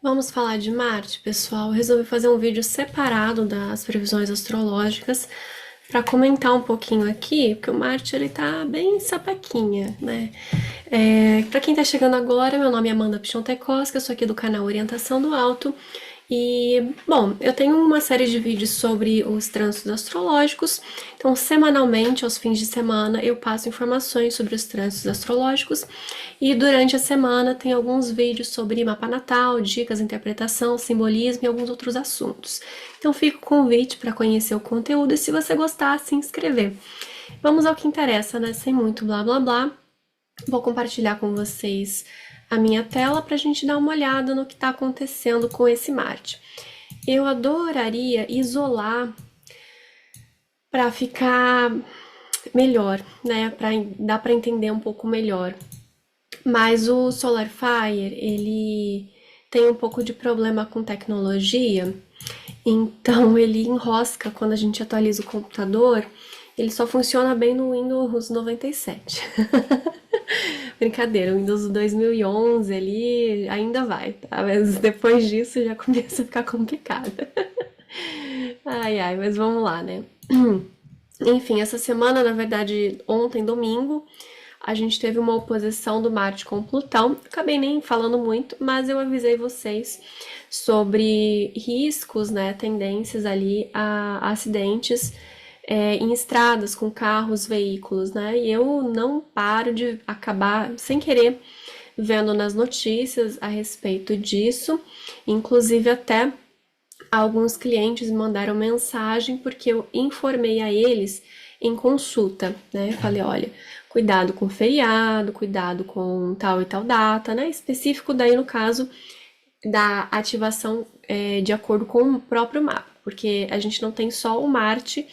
Vamos falar de Marte, pessoal. Eu resolvi fazer um vídeo separado das previsões astrológicas para comentar um pouquinho aqui, porque o Marte ele tá bem sapequinha, né? Para quem tá chegando agora, meu nome é Amanda Pichontekowska, eu sou aqui do canal Orientação do Alto. E, bom, eu tenho uma série de vídeos sobre os trânsitos astrológicos, então semanalmente, aos fins de semana, eu passo informações sobre os trânsitos astrológicos e durante a semana tem alguns vídeos sobre mapa natal, dicas, interpretação, simbolismo e alguns outros assuntos. Então fica o convite para conhecer o conteúdo e se você gostar, se inscrever. Vamos ao que interessa, né? Sem muito blá blá blá. Vou compartilhar com vocês a minha tela para a gente dar uma olhada no que está acontecendo com esse Marte. Eu adoraria isolar para ficar melhor, né? Dá para entender um pouco melhor. Mas o Solar Fire, ele tem um pouco de problema com tecnologia, então ele enrosca quando a gente atualiza o computador, ele só funciona bem no Windows 97. Brincadeira, o Windows 2011 ali ainda vai, tá? Mas depois disso já começa a ficar complicado. Ai, ai, mas vamos lá, né? Enfim, essa semana, na verdade, ontem, domingo, a gente teve uma oposição do Marte com Plutão. Acabei nem falando muito, mas eu avisei vocês sobre riscos, né, tendências ali a acidentes em estradas com carros, veículos, né? E eu não paro de acabar sem querer vendo nas notícias a respeito disso, inclusive até alguns clientes me mandaram mensagem porque eu informei a eles em consulta, né? Falei, olha, cuidado com feriado, cuidado com tal e tal data, né? Específico daí no caso da ativação de acordo com o próprio mapa, porque a gente não tem só o Marte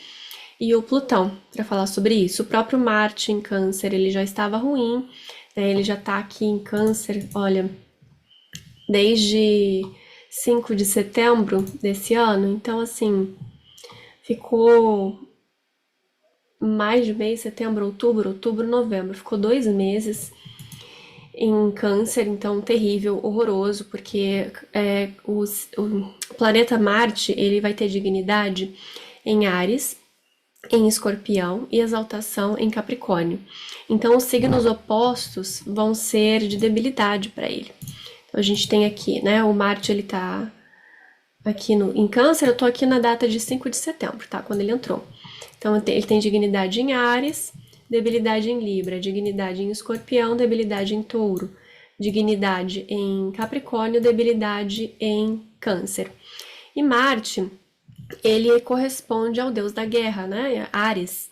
e o Plutão para falar sobre isso. O próprio Marte em Câncer ele já estava ruim, né? Ele já está aqui em Câncer, olha, desde 5 de setembro desse ano, então assim, ficou mais de mês, setembro, outubro, novembro, ficou 2 meses em Câncer, então terrível, horroroso, porque o planeta Marte ele vai ter dignidade em Áries, em Escorpião e exaltação em Capricórnio. Então os signos opostos vão ser de debilidade para ele. Então a gente tem aqui, né, o Marte ele tá aqui em Câncer, eu tô aqui na data de 5 de setembro, tá? Quando ele entrou. Então ele tem dignidade em Áries, debilidade em Libra, dignidade em Escorpião, debilidade em Touro, dignidade em Capricórnio, debilidade em Câncer. E Marte, ele corresponde ao deus da guerra, né? Áries.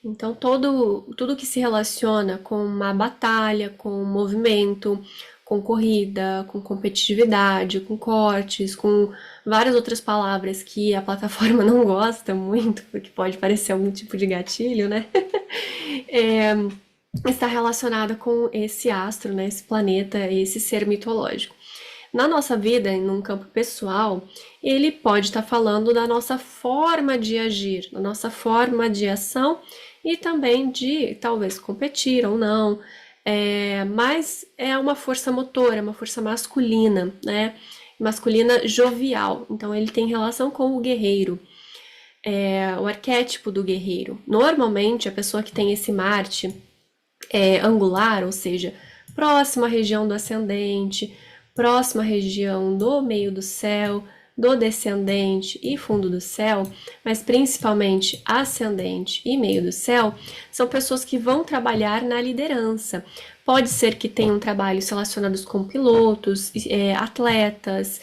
Então tudo que se relaciona com uma batalha, com movimento, com corrida, com competitividade, com cortes, com várias outras palavras que a plataforma não gosta muito, porque pode parecer algum tipo de gatilho, né? É, está relacionada com esse astro, né? Esse planeta, esse ser mitológico. Na nossa vida, num campo pessoal, ele pode estar falando da nossa forma de agir, da nossa forma de ação e também de talvez competir ou não, mas é uma força motora, uma força masculina, né? Masculina jovial. Então ele tem relação com o guerreiro, o arquétipo do guerreiro. Normalmente a pessoa que tem esse Marte angular, ou seja, próxima à região do ascendente, próxima à região do meio do céu, do descendente e fundo do céu, mas principalmente ascendente e meio do céu, são pessoas que vão trabalhar na liderança. Pode ser que tenham trabalhos relacionados com pilotos, atletas,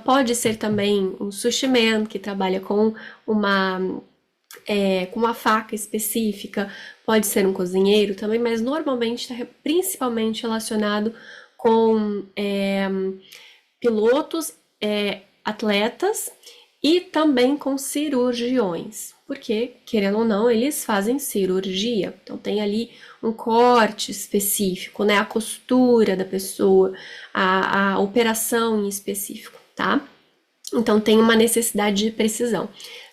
pode ser também um sushi man, que trabalha com uma faca específica, pode ser um cozinheiro também, mas normalmente está principalmente relacionado com pilotos, atletas e também com cirurgiões, porque, querendo ou não, eles fazem cirurgia, então tem ali um corte específico, né, a costura da pessoa, a operação em específico, tá? Então tem uma necessidade de precisão.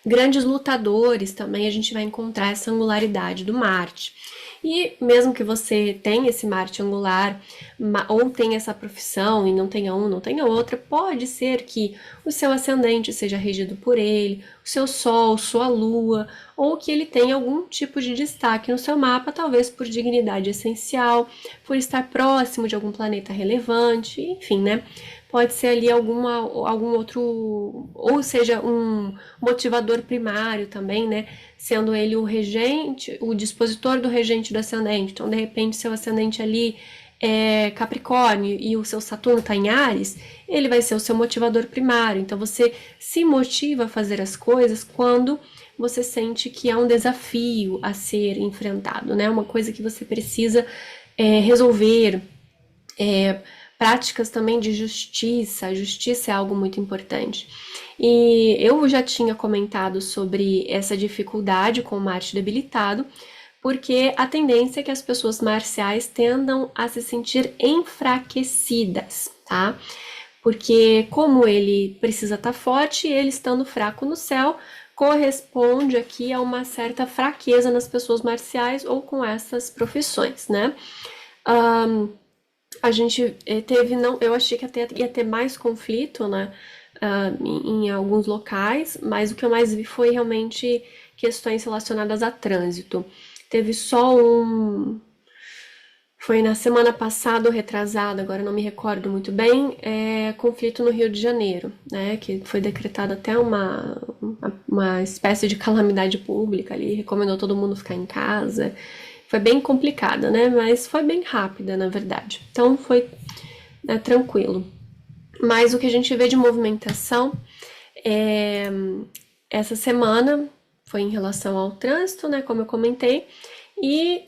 Grandes lutadores também a gente vai encontrar essa angularidade do Marte. E mesmo que você tenha esse Marte angular, ou tenha essa profissão e não tenha um, não tenha outra, pode ser que o seu ascendente seja regido por ele, o seu Sol, sua Lua, ou que ele tenha algum tipo de destaque no seu mapa, talvez por dignidade essencial, por estar próximo de algum planeta relevante, enfim, né? Pode ser ali algum outro, ou seja, um motivador primário também, né? Sendo ele o regente, o dispositor do regente do ascendente. Então, de repente, seu ascendente ali é Capricórnio e o seu Saturno está em Áries, ele vai ser o seu motivador primário. Então, você se motiva a fazer as coisas quando você sente que é um desafio a ser enfrentado, né? Uma coisa que você precisa resolver, práticas também de justiça. A justiça é algo muito importante. E eu já tinha comentado sobre essa dificuldade com o Marte debilitado, porque a tendência é que as pessoas marciais tendam a se sentir enfraquecidas, tá? Porque como ele precisa estar forte, ele estando fraco no céu, corresponde aqui a uma certa fraqueza nas pessoas marciais ou com essas profissões, né? A gente teve, não, eu achei que até ia ter mais conflito, né, em alguns locais, mas o que eu mais vi foi realmente questões relacionadas a trânsito. Teve só foi na semana passada ou retrasada, agora não me recordo muito bem, conflito no Rio de Janeiro, né, que foi decretada até uma espécie de calamidade pública ali, recomendou todo mundo ficar em casa. Foi bem complicada, né? Mas foi bem rápida, na verdade. Então foi tranquilo. Mas o que a gente vê de movimentação essa semana foi em relação ao trânsito, né? Como eu comentei. E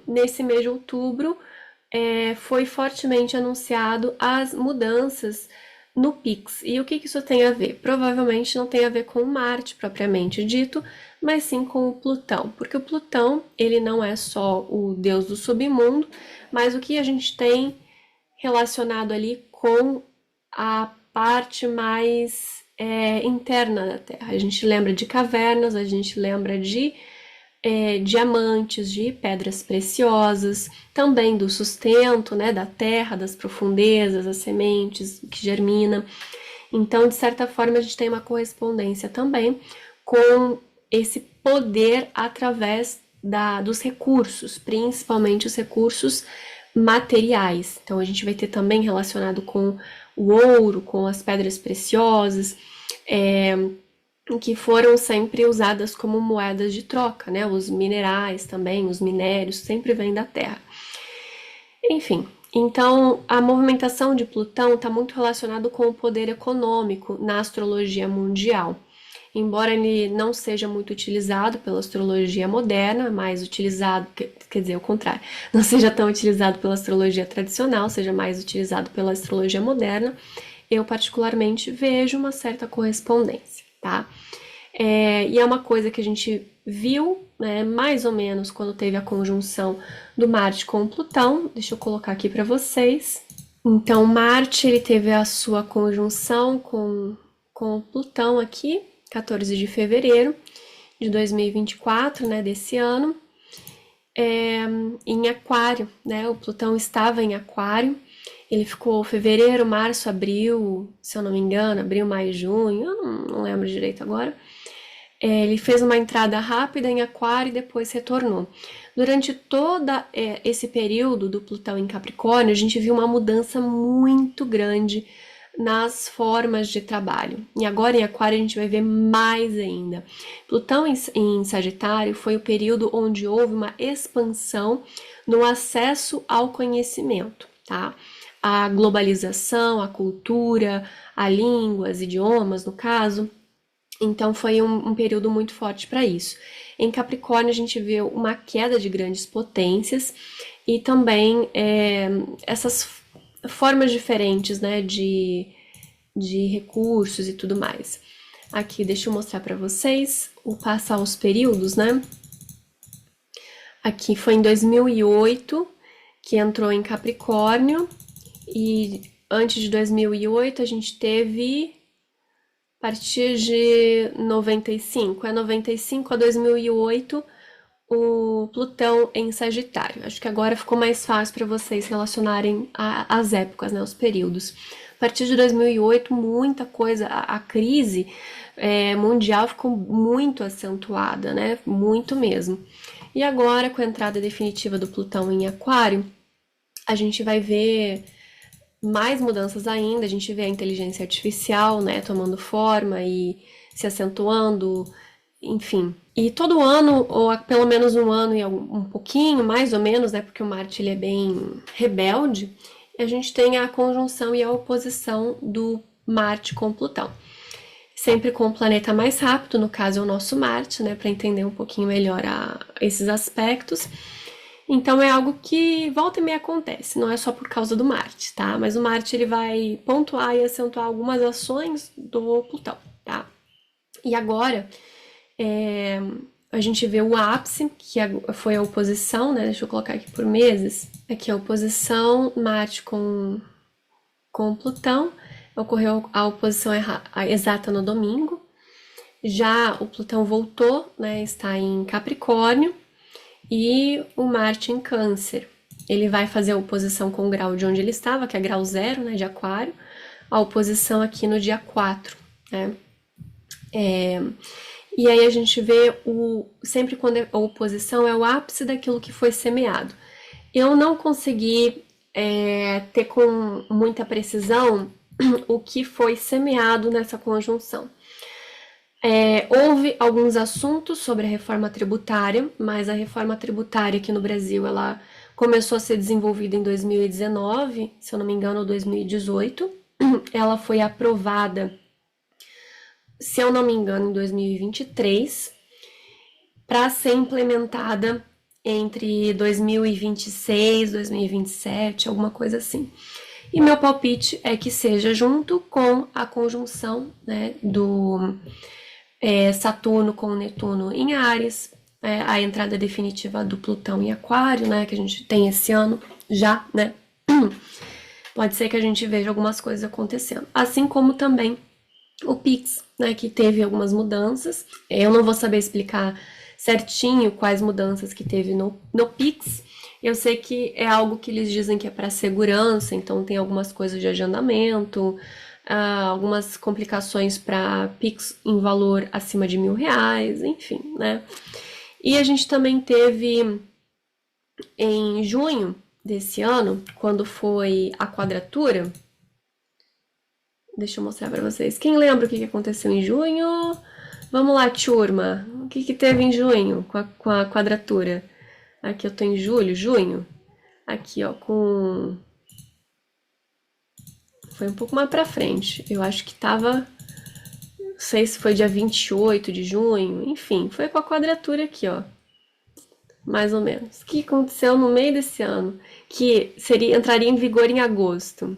nesse mês de outubro foi fortemente anunciado as mudanças no Pix. E o que isso tem a ver? Provavelmente não tem a ver com o Marte propriamente dito, mas sim com o Plutão, porque o Plutão ele não é só o deus do submundo, mas o que a gente tem relacionado ali com a parte mais interna da Terra. A gente lembra de cavernas, a gente lembra de diamantes, de pedras preciosas, também do sustento, né, da terra, das profundezas, as sementes, o que germina. Então, de certa forma, a gente tem uma correspondência também com esse poder através dos recursos, principalmente os recursos materiais. Então, a gente vai ter também relacionado com o ouro, com as pedras preciosas, que foram sempre usadas como moedas de troca, né? Os minerais também, os minérios, sempre vêm da Terra. Enfim, então a movimentação de Plutão está muito relacionado com o poder econômico na astrologia mundial. Embora ele não seja muito utilizado pela astrologia moderna, mais utilizado, quer dizer, o contrário, não seja tão utilizado pela astrologia tradicional, seja mais utilizado pela astrologia moderna, eu particularmente vejo uma certa correspondência, tá? E é uma coisa que a gente viu, né, mais ou menos quando teve a conjunção do Marte com o Plutão. Deixa eu colocar aqui para vocês. Então, Marte ele teve a sua conjunção com o Plutão aqui, 14 de fevereiro de 2024, né, desse ano, em Aquário, né? O Plutão estava em Aquário. Ele ficou fevereiro, março, abril, se eu não me engano, abril, maio, junho, eu não lembro direito agora. Ele fez uma entrada rápida em Aquário e depois retornou. Durante todo esse período do Plutão em Capricórnio, a gente viu uma mudança muito grande nas formas de trabalho. E agora em Aquário a gente vai ver mais ainda. Plutão em Sagitário foi o período onde houve uma expansão no acesso ao conhecimento, tá? A globalização, a cultura, a línguas, idiomas, no caso. Então foi um período muito forte para isso. Em Capricórnio a gente vê uma queda de grandes potências e também essas formas diferentes, né, de recursos e tudo mais. Aqui deixa eu mostrar para vocês passar os períodos, né? Aqui foi em 2008 que entrou em Capricórnio e antes de 2008 a gente teve a partir de 95, 95 a 2008, o Plutão em Sagitário. Acho que agora ficou mais fácil para vocês relacionarem as épocas, né, os períodos. A partir de 2008, muita coisa, a crise mundial ficou muito acentuada, né, muito mesmo. E agora, com a entrada definitiva do Plutão em Aquário, a gente vai ver mais mudanças ainda, a gente vê a inteligência artificial, né, tomando forma e se acentuando, enfim. E todo ano, ou pelo menos um ano e um pouquinho, mais ou menos, né, porque o Marte ele é bem rebelde, a gente tem a conjunção e a oposição do Marte com Plutão. Sempre com o planeta mais rápido, no caso é o nosso Marte, né, para entender um pouquinho melhor esses aspectos. Então é algo que volta e meia acontece, não é só por causa do Marte, tá? Mas o Marte ele vai pontuar e acentuar algumas ações do Plutão, tá? E agora a gente vê o ápice, que foi a oposição, né? Deixa eu colocar aqui por meses. Aqui a oposição Marte com Plutão. Ocorreu a oposição exata no domingo. Já o Plutão voltou, né? Está em Capricórnio. E o Marte em Câncer. Ele vai fazer a oposição com o grau de onde ele estava, que é grau 0, né, de Aquário, a oposição aqui no dia 4, né? E aí a gente vê sempre quando a oposição é o ápice daquilo que foi semeado. Eu não consegui ter com muita precisão o que foi semeado nessa conjunção. Houve alguns assuntos sobre a reforma tributária, mas a reforma tributária aqui no Brasil ela começou a ser desenvolvida em 2019, se eu não me engano, ou 2018. Ela foi aprovada, se eu não me engano, em 2023, para ser implementada entre 2026 e 2027, alguma coisa assim. E meu palpite é que seja junto com a conjunção, né, do Saturno com Netuno em Áries, a entrada definitiva do Plutão em Aquário, né, que a gente tem esse ano já, né? Pode ser que a gente veja algumas coisas acontecendo. Assim como também o Pix, né, que teve algumas mudanças. Eu não vou saber explicar certinho quais mudanças que teve no Pix. Eu sei que é algo que eles dizem que é para segurança, então tem algumas coisas de agendamento, algumas complicações para Pix em valor acima de R$ 1.000, enfim, né? E a gente também teve em junho desse ano, quando foi a quadratura. Deixa eu mostrar para vocês. Quem lembra o que aconteceu em junho? Vamos lá, turma. O que teve em junho com a quadratura? Aqui eu tô em junho. Aqui, ó, foi um pouco mais pra frente. Eu acho que tava... Não sei se foi dia 28 de junho. Enfim, foi com a quadratura aqui, ó. Mais ou menos. O que aconteceu no meio desse ano? Que entraria em vigor em agosto.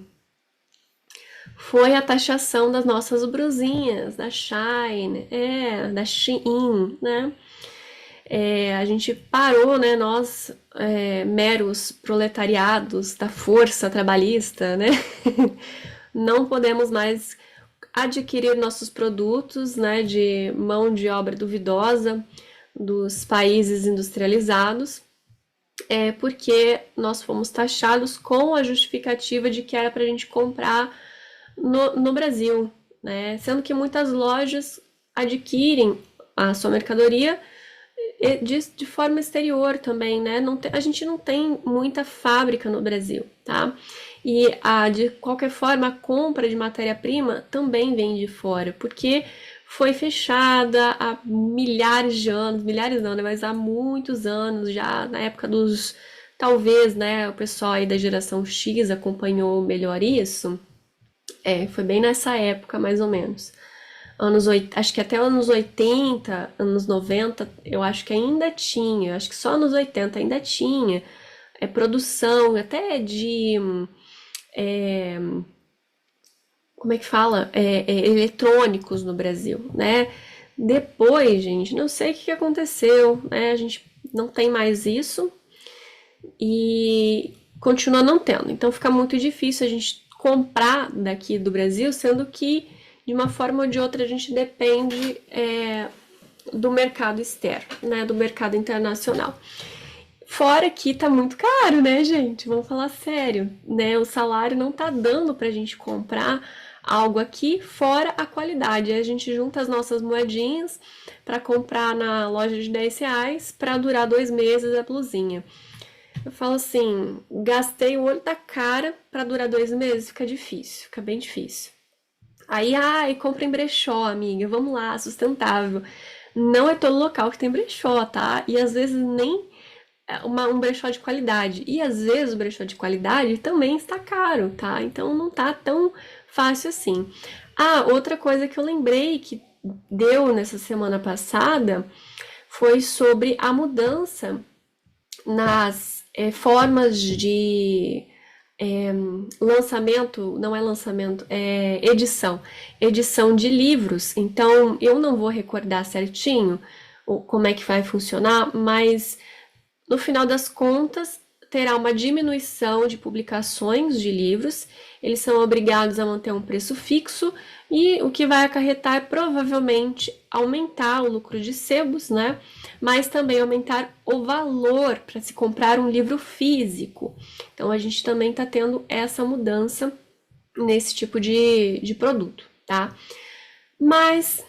Foi a taxação das nossas brusinhas, da Shine, da Shein, né? A gente parou, né, nós, meros proletariados da força trabalhista, né, não podemos mais adquirir nossos produtos, né, de mão de obra duvidosa dos países industrializados, porque nós fomos taxados com a justificativa de que era para a gente comprar no Brasil, né, sendo que muitas lojas adquirem a sua mercadoria de forma exterior também, né? A gente não tem muita fábrica no Brasil, tá? E de qualquer forma, a compra de matéria-prima também vem de fora, porque foi fechada há milhares de anos, milhares não, né? Mas há muitos anos já, na época dos... Talvez, né, o pessoal aí da geração X acompanhou melhor isso. Foi bem nessa época, mais ou menos. Acho que até anos 80, anos 90, eu acho que ainda tinha, acho que só anos 80 ainda tinha produção até de, como é que fala? Eletrônicos no Brasil, né? Depois, gente, não sei o que aconteceu, né? A gente não tem mais isso e continua não tendo. Então fica muito difícil a gente comprar daqui do Brasil, sendo que de uma forma ou de outra a gente depende do mercado externo, né, do mercado internacional. Fora que tá muito caro, né, gente? Vamos falar sério, né? O salário não tá dando pra gente comprar algo aqui, fora a qualidade. Aí a gente junta as nossas moedinhas para comprar na loja de R$ 10 para durar 2 meses a blusinha. Eu falo assim, gastei o olho da cara para durar 2 meses, fica difícil, fica bem difícil. Aí, ai, compra em brechó, amiga, vamos lá, sustentável. Não é todo local que tem brechó, tá? E às vezes nem um brechó de qualidade. E às vezes o brechó de qualidade também está caro, tá? Então não tá tão fácil assim. Ah, outra coisa que eu lembrei que deu nessa semana passada foi sobre a mudança nas formas de lançamento, não é lançamento, é edição de livros. Então eu não vou recordar certinho como é que vai funcionar, mas no final das contas, terá uma diminuição de publicações de livros, eles são obrigados a manter um preço fixo e o que vai acarretar provavelmente aumentar o lucro de sebos, né? Mas também aumentar o valor para se comprar um livro físico. Então a gente também está tendo essa mudança nesse tipo de produto, tá? Mas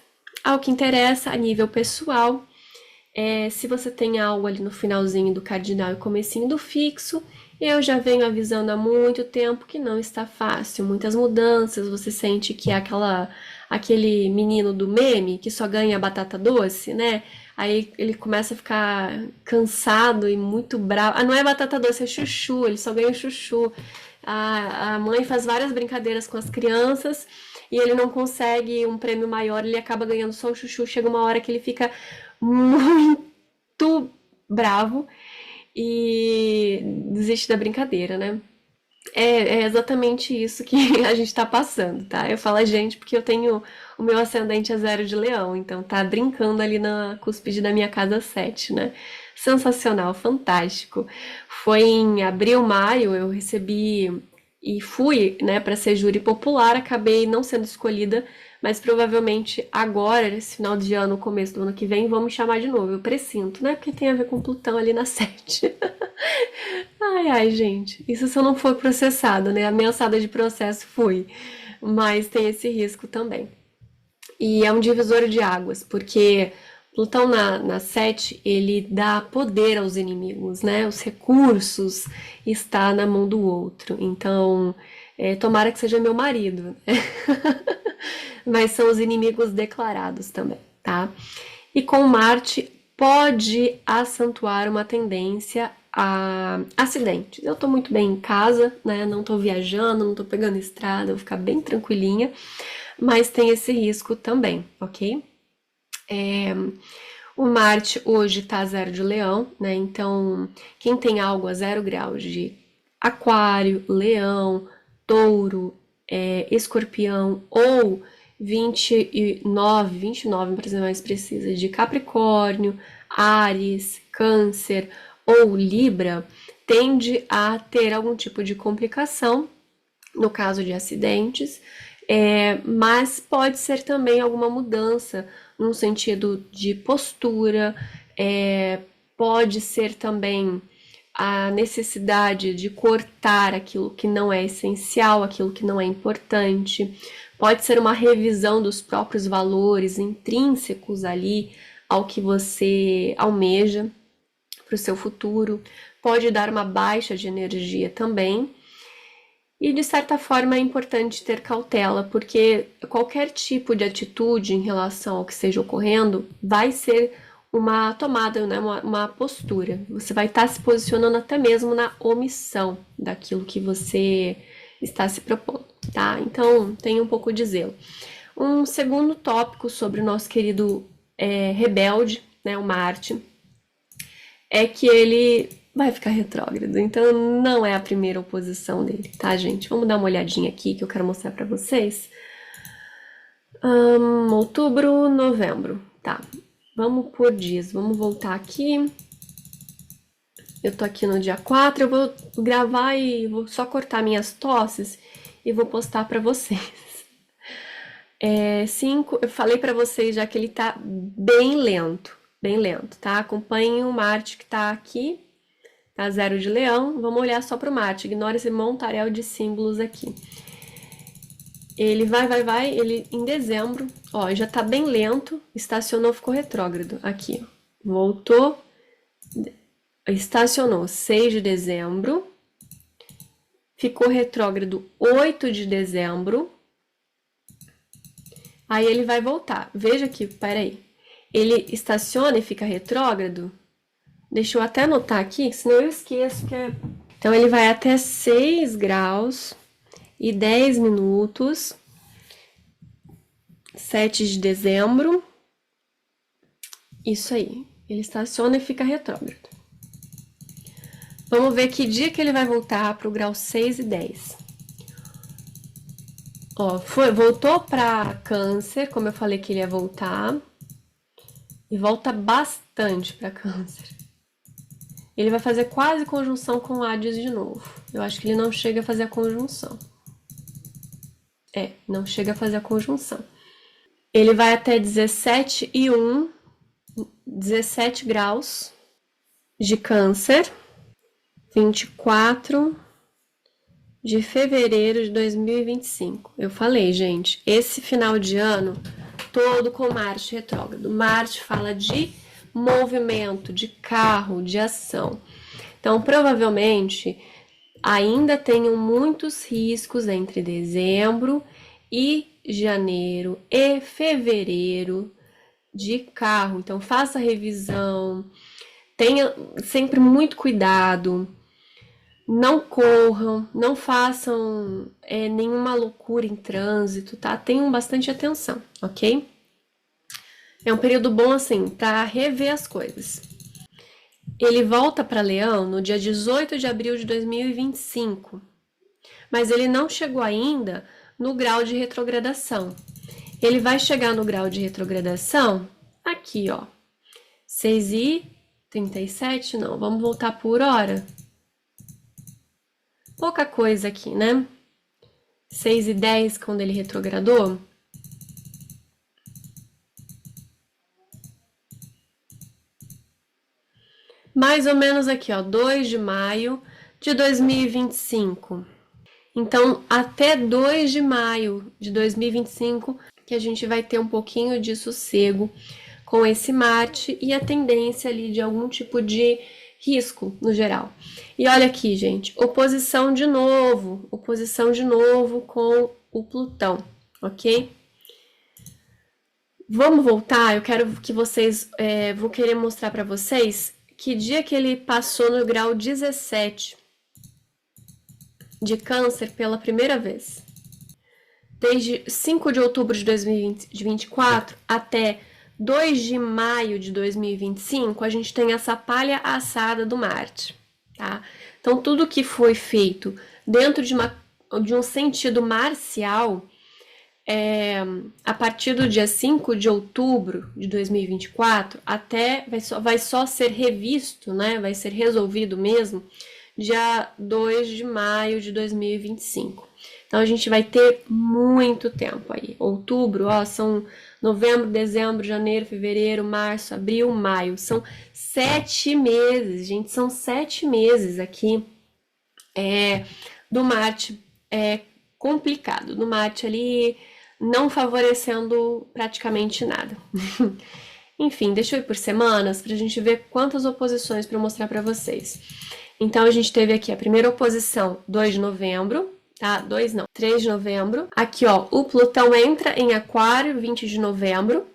ao que interessa a nível pessoal, se você tem algo ali no finalzinho do cardinal e comecinho do fixo, eu já venho avisando há muito tempo que não está fácil. Muitas mudanças, você sente que é aquele menino do meme que só ganha batata doce, né? Aí ele começa a ficar cansado e muito bravo. Ah, não é batata doce, é chuchu, ele só ganha chuchu. A mãe faz várias brincadeiras com as crianças e ele não consegue um prêmio maior, ele acaba ganhando só o chuchu. Chega uma hora que ele fica muito bravo e desiste da brincadeira, né? É exatamente isso que a gente tá passando, tá? Eu falo a gente porque eu tenho o meu ascendente é 0 de leão, então tá brincando ali na cúspide da minha casa 7, né? Sensacional, fantástico. Foi em abril, maio, eu recebi e fui, né, para ser júri popular, acabei não sendo escolhida, mas provavelmente agora, nesse final de ano, começo do ano que vem, vão me chamar de novo. Eu presinto, né? Porque tem a ver com Plutão ali na 7. Ai, ai, gente. Isso se eu não for processada, né? Ameaçada de processo fui. Mas tem esse risco também. E é um divisor de águas, porque Plutão na 7, ele dá poder aos inimigos, né? Os recursos está na mão do outro. Então, tomara que seja meu marido, né? Mas são os inimigos declarados também, tá? E com Marte pode acentuar uma tendência a acidentes. Eu tô muito bem em casa, né? Não tô viajando, não tô pegando estrada, vou ficar bem tranquilinha, mas tem esse risco também, ok? O Marte hoje tá a 0 de Leão, né? Então, quem tem algo a 0 graus de Aquário, Leão, Touro, Escorpião ou 29 para ser mais precisa, de Capricórnio, Áries, Câncer ou Libra, tende a ter algum tipo de complicação no caso de acidentes, mas pode ser também alguma mudança no sentido de postura, pode ser também a necessidade de cortar aquilo que não é essencial, aquilo que não é importante, pode ser uma revisão dos próprios valores intrínsecos ali ao que você almeja para o seu futuro, pode dar uma baixa de energia também. E de certa forma é importante ter cautela, porque qualquer tipo de atitude em relação ao que esteja ocorrendo vai ser uma tomada, né, uma postura. Você vai estar se posicionando até mesmo na omissão daquilo que você está se propondo, tá? Então, tenha um pouco de zelo. Um segundo tópico sobre o nosso querido rebelde, né, o Marte, é que ele vai ficar retrógrado. Então não é a primeira oposição dele, tá, gente? Vamos dar uma olhadinha aqui que eu quero mostrar pra vocês. Outubro, novembro. Tá. Vamos por dias. Vamos voltar aqui. Eu tô aqui no dia 4. Eu vou gravar e vou só cortar minhas tosses e vou postar pra vocês. Eu falei para vocês já que ele tá bem lento, tá? Acompanhem o Marte que tá aqui, tá 0 de Leão. Vamos olhar só para o Marte, ignora esse montaréu de símbolos aqui. Ele vai, ele em dezembro, ó, já tá bem lento, estacionou, ficou retrógrado aqui, ó. Voltou, estacionou 6 de dezembro, ficou retrógrado 8 de dezembro, aí ele vai voltar. Veja aqui, peraí, ele estaciona e fica retrógrado. Deixa eu até anotar aqui, senão eu esqueço que é... Então, ele vai até 6 graus e 10 minutos, 7 de dezembro. Isso aí, ele estaciona e fica retrógrado. Vamos ver que dia que ele vai voltar para o grau 6 e 10. Ó, voltou para Câncer, como eu falei que ele ia voltar. E volta bastante para Câncer. Ele vai fazer quase conjunção com Áries de novo. Eu acho que ele não chega a fazer a conjunção. Não chega a fazer a conjunção. Ele vai até 17 e 1, 17 graus de Câncer, 24 de fevereiro de 2025. Eu falei, gente, esse final de ano todo com Marte retrógrado. Marte fala de movimento, de carro, de ação. Então, provavelmente, ainda tenham muitos riscos entre dezembro e janeiro e fevereiro de carro. Então, faça a revisão, tenha sempre muito cuidado, não corram, não façam nenhuma loucura em trânsito, tá? Tenham bastante atenção, ok? É um período bom, assim, para rever as coisas. Ele volta para Leão no dia 18 de abril de 2025, mas ele não chegou ainda no grau de retrogradação. Ele vai chegar no grau de retrogradação aqui, ó, 6h37, não, vamos voltar por hora. Pouca coisa aqui, né? 6h10, quando ele retrogradou. Mais ou menos aqui, ó, 2 de maio de 2025. Então, até 2 de maio de 2025, que a gente vai ter um pouquinho de sossego com esse Marte e a tendência ali de algum tipo de risco no geral. E olha aqui, gente, oposição de novo com o Plutão, ok? Vamos voltar, eu quero que vocês, vou querer mostrar para vocês que dia que ele passou no grau 17 de Câncer pela primeira vez. Desde 5 de outubro de 2024 até 2 de maio de 2025, a gente tem essa palha assada do Marte, tá? Então, tudo que foi feito dentro de um sentido marcial, a partir do dia 5 de outubro de 2024, até vai só ser revisto, né? Vai ser resolvido mesmo, dia 2 de maio de 2025. Então, a gente vai ter muito tempo aí. Outubro, ó, são novembro, dezembro, janeiro, fevereiro, março, abril, maio. São 7 meses, gente. São 7 meses aqui do Marte complicado. Do Marte ali não favorecendo praticamente nada. Enfim, deixa eu ir por semanas pra gente ver quantas oposições para mostrar para vocês. Então, a gente teve aqui a primeira oposição, 2 de novembro, tá? 2 não, 3 de novembro. Aqui, ó, o Plutão entra em Aquário, 20 de novembro,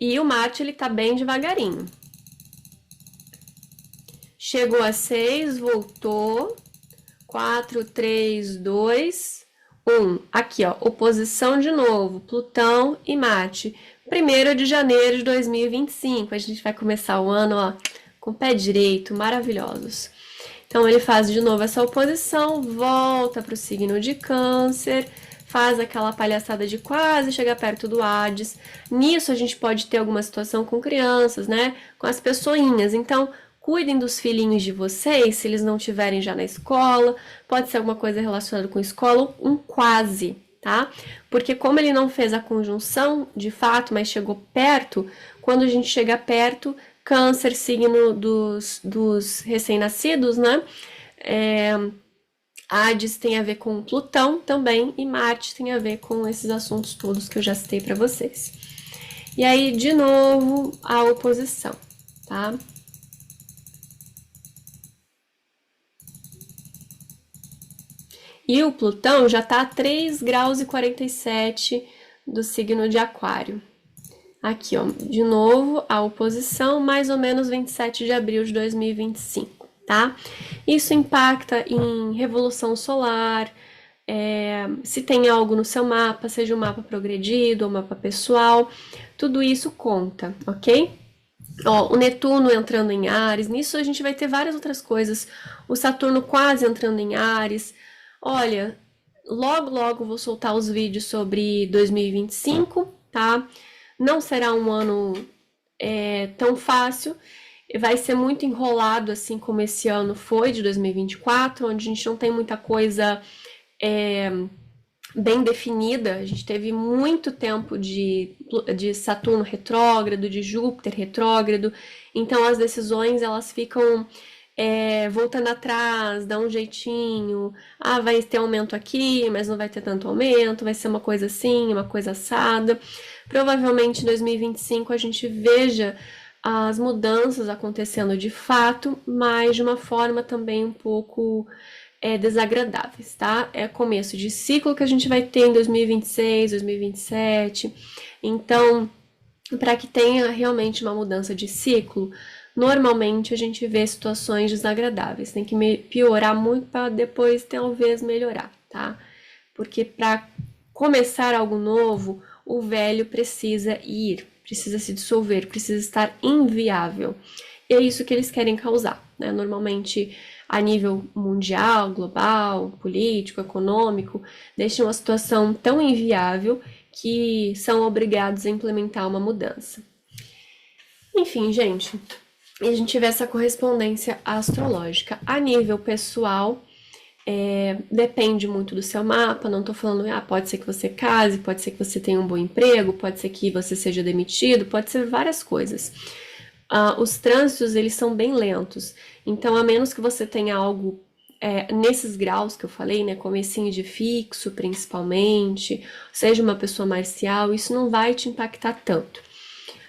e o Marte, ele tá bem devagarinho. Chegou a 6, voltou, 4, 3, 2, 1. Aqui, ó, oposição de novo, Plutão e Marte. 1º de janeiro de 2025, a gente vai começar o ano, ó, com o pé direito, maravilhosos. Então, ele faz de novo essa oposição, volta para o signo de Câncer, faz aquela palhaçada de quase chegar perto do Hades. Nisso, a gente pode ter alguma situação com crianças, né? Com as pessoinhas. Então, cuidem dos filhinhos de vocês, se eles não estiverem já na escola. Pode ser alguma coisa relacionada com escola, um quase, tá? Porque como ele não fez a conjunção, de fato, mas chegou perto, quando a gente chega perto, Câncer, signo dos recém-nascidos, né? Hades tem a ver com Plutão também, e Marte tem a ver com esses assuntos todos que eu já citei para vocês. E aí, de novo, a oposição, tá? E o Plutão já está a 3 graus e 47 do signo de Aquário. Aqui, ó, de novo, a oposição, mais ou menos 27 de abril de 2025, tá? Isso impacta em revolução solar, se tem algo no seu mapa, seja um mapa progredido ou um mapa pessoal, tudo isso conta, ok? Ó, o Netuno entrando em Áries, nisso a gente vai ter várias outras coisas. O Saturno quase entrando em Áries. Olha, logo vou soltar os vídeos sobre 2025, tá? Não será um ano tão fácil, vai ser muito enrolado, assim como esse ano foi de 2024, onde a gente não tem muita coisa bem definida. A gente teve muito tempo de Saturno retrógrado, de Júpiter retrógrado, então as decisões elas ficam voltando atrás, dá um jeitinho, vai ter aumento aqui, mas não vai ter tanto aumento, vai ser uma coisa assim, uma coisa assada. Provavelmente em 2025 a gente veja as mudanças acontecendo de fato, mas de uma forma também um pouco desagradáveis, tá? É começo de ciclo que a gente vai ter em 2026, 2027. Então, para que tenha realmente uma mudança de ciclo, normalmente a gente vê situações desagradáveis. Tem que piorar muito para depois talvez melhorar, tá? Porque para começar algo novo, o velho precisa ir, precisa se dissolver, precisa estar inviável. E é isso que eles querem causar, né? Normalmente a nível mundial, global, político, econômico, deixam uma situação tão inviável que são obrigados a implementar uma mudança. Enfim, gente, e a gente vê essa correspondência astrológica. A nível pessoal, depende muito do seu mapa, não tô falando, pode ser que você case, pode ser que você tenha um bom emprego, pode ser que você seja demitido, pode ser várias coisas. Os trânsitos, eles são bem lentos, então a menos que você tenha algo nesses graus que eu falei, né, comecinho de fixo principalmente, seja uma pessoa marcial, isso não vai te impactar tanto.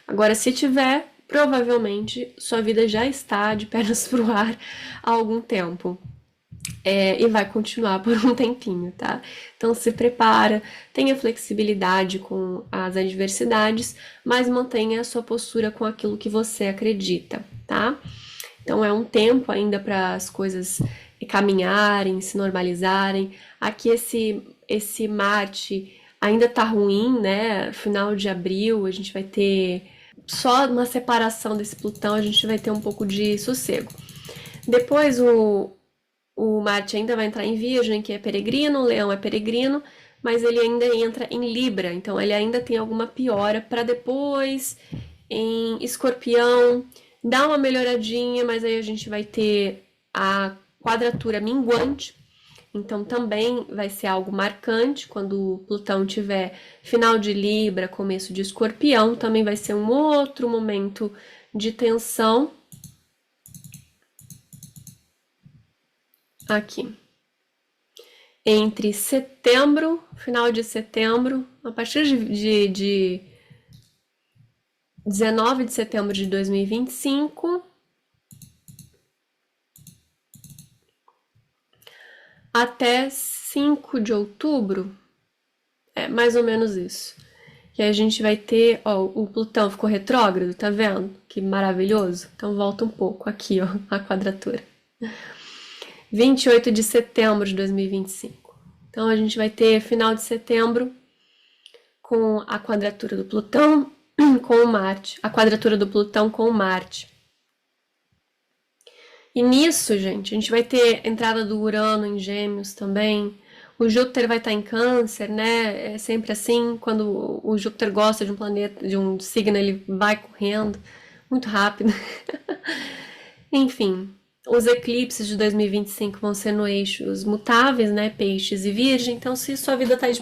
Agora, se tiver, provavelmente sua vida já está de pernas pro ar há algum tempo. E vai continuar por um tempinho, tá? Então se prepara, tenha flexibilidade com as adversidades, mas mantenha a sua postura com aquilo que você acredita, tá? Então é um tempo ainda para as coisas caminharem, se normalizarem. Aqui esse Marte ainda tá ruim, né? Final de abril a gente vai ter só uma separação desse Plutão, a gente vai ter um pouco de sossego. Depois o Marte ainda vai entrar em Virgem, que é peregrino, o Leão é peregrino, mas ele ainda entra em Libra, então ele ainda tem alguma piora para depois em Escorpião, dá uma melhoradinha, mas aí a gente vai ter a quadratura minguante, então também vai ser algo marcante quando o Plutão tiver final de Libra, começo de Escorpião, também vai ser um outro momento de tensão. Aqui. Entre setembro, final de setembro, a partir de 19 de setembro de 2025 até 5 de outubro, mais ou menos isso. Que a gente vai ter, ó, o Plutão ficou retrógrado, tá vendo? Que maravilhoso. Então volta um pouco aqui, ó, a quadratura. 28 de setembro de 2025. Então a gente vai ter final de setembro com a quadratura do Plutão com o Marte, a quadratura do Plutão com o Marte. E nisso, gente, a gente vai ter entrada do Urano em Gêmeos também. O Júpiter vai estar em Câncer, né? É sempre assim, quando o Júpiter gosta de um planeta, de um signo, ele vai correndo muito rápido. Enfim, Os eclipses de 2025 vão ser no eixos mutáveis, né? Peixes e Virgem. Então, se sua vida tá de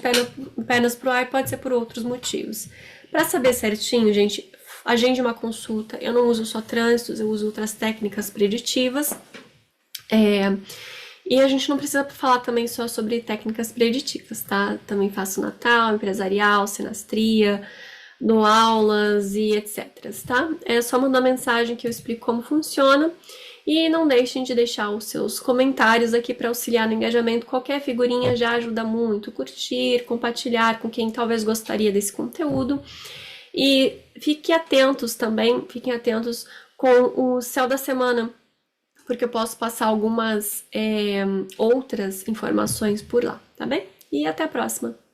pernas pro ar, pode ser por outros motivos. Para saber certinho, gente, agende uma consulta. Eu não uso só trânsitos, eu uso outras técnicas preditivas. E a gente não precisa falar também só sobre técnicas preditivas, tá? Também faço Natal, empresarial, sinastria, dou aulas e etc, tá? É só mandar mensagem que eu explico como funciona. E não deixem de deixar os seus comentários aqui para auxiliar no engajamento. Qualquer figurinha já ajuda muito. Curtir, compartilhar com quem talvez gostaria desse conteúdo. E fiquem atentos também, fiquem atentos com o céu da semana, porque eu posso passar algumas outras informações por lá, tá bem? E até a próxima!